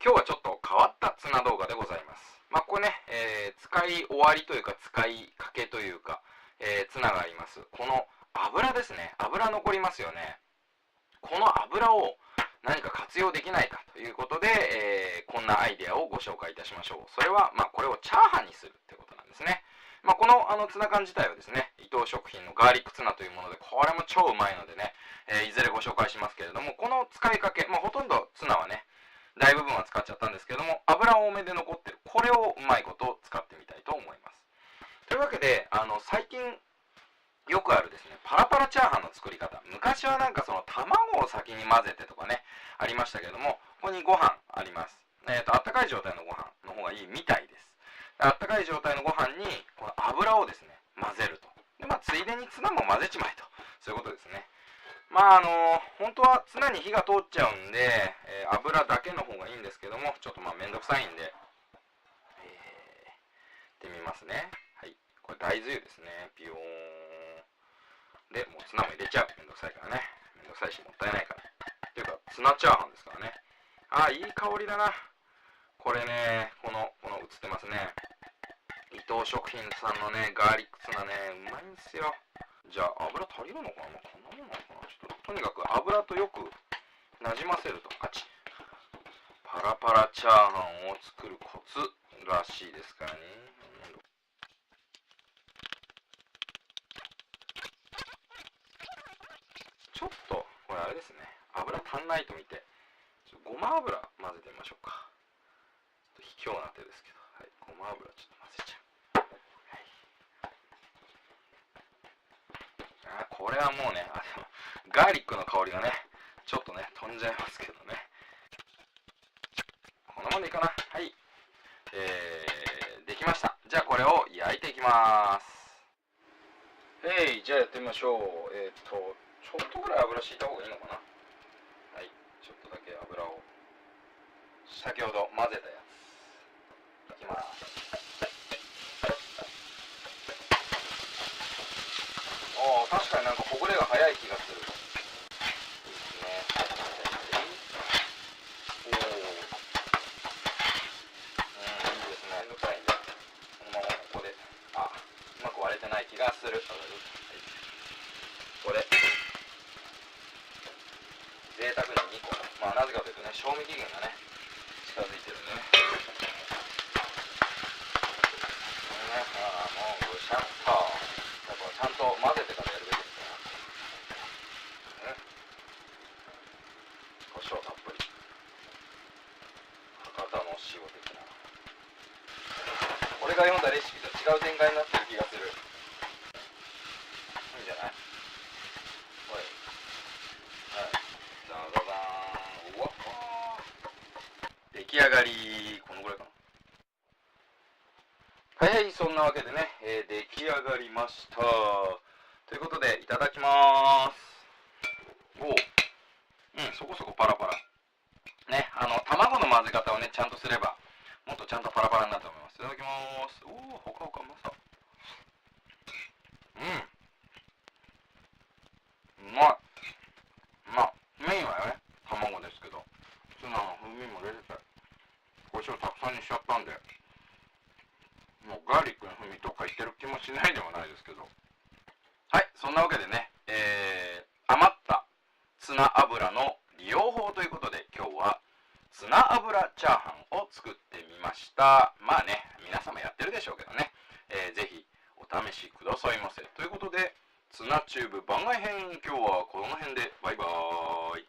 今日はちょっと変わったツナ動画でございます。これね、使い終わりというか使いかけというか、ツナがあります。この油ですね。油残りますよね。この油を何か活用できないかということで、こんなアイデアをご紹介いたしましょう。それは、これをチャーハンにするってことなんですね。このツナ缶自体はですね、伊藤食品のガーリックツナというもので、これも超うまいのでね、いずれご紹介しますけれども、この使いかけ、ほとんどツナはね、大部分は使っちゃったんですけども、油多めで残ってる。これをうまいこと使ってみたいと思います。というわけで、最近よくあるですね、パラパラチャーハンの作り方。昔はなんかその卵を先に混ぜてとかね、ありましたけれども、ここにご飯あります。あったかい状態のご飯の方がいいみたいです。あったかい状態のご飯にこの油をですね、混ぜると。で、ついでにツナも混ぜちまえと。そういうことですね。本当はツナに火が通っちゃうんで、油だけの方がいいんですけども、ちょっとめんどくさいんで、やってみますね。はい。これ大豆油ですね。ピヨーン。で、もうツナも入れちゃう。めんどくさいからね。めんどくさいし、もったいないから。っていうか、ツナチャーハンですからね。いい香りだな。これね、この映ってますね。伊藤食品さんのね、ガーリックツナね、うまいんですよ。じゃあ、油足りるのかな、こんなもんなのかな。とにかく油とよくなじませると。パラパラチャーハンを作るコツらしいですからね。ちょっと、これあれですね。油足んないと見て、ごま油混ぜてみましょうか。卑怯な手ですけど、はい、ごま油ちょっと混ぜちゃう。これはもうね、ガーリックの香りがね、ちょっとね、飛んじゃいますけどね。こんなもんでいいかな。はい。できました。じゃあこれを焼いていきます。じゃあやってみましょう。ちょっとぐらい油敷いた方がいいのかな。はい。ちょっとだけ油を、先ほど混ぜたやつ。いきます。確かになんかほぐれが早い気がする。いいですね。いいですね。めんどくさいんで、このままここで、うまく割れてない気がする。これ、贅沢に2個。なぜかというとね、賞味期限がね、近づいてるんでね。もうぐしゃっと。ちゃんと混ぜてからやるべきですね。胡椒たっぷり。博多の塩的な。俺が読んだレシピと違う展開になってる気がする。いいんじゃない？はい。ザザザーン。うわっ。出来上がり。このぐらいかな。はい、そんなわけでね、出来上がりました。ということで、いただきまーす。そこそこパラパラ。ね、卵の混ぜ方をね、ちゃんとすれば、もっとちゃんとパラパラになると思います。いただきまーす。ほかほかうまさ。うまい。メインはね、卵ですけど、ツナの風味も出てて、胡椒たくさんにしちゃったんで、もうガーリックの風味とか言ってる気もしないでもないですけど。はい、そんなわけでね、余ったツナ油の利用法ということで、今日はツナ油チャーハンを作ってみました。皆様やってるでしょうけどね、ぜひお試しくださいませ。ということで、ツナチューブ番外編、今日はこの辺でバイバーイ。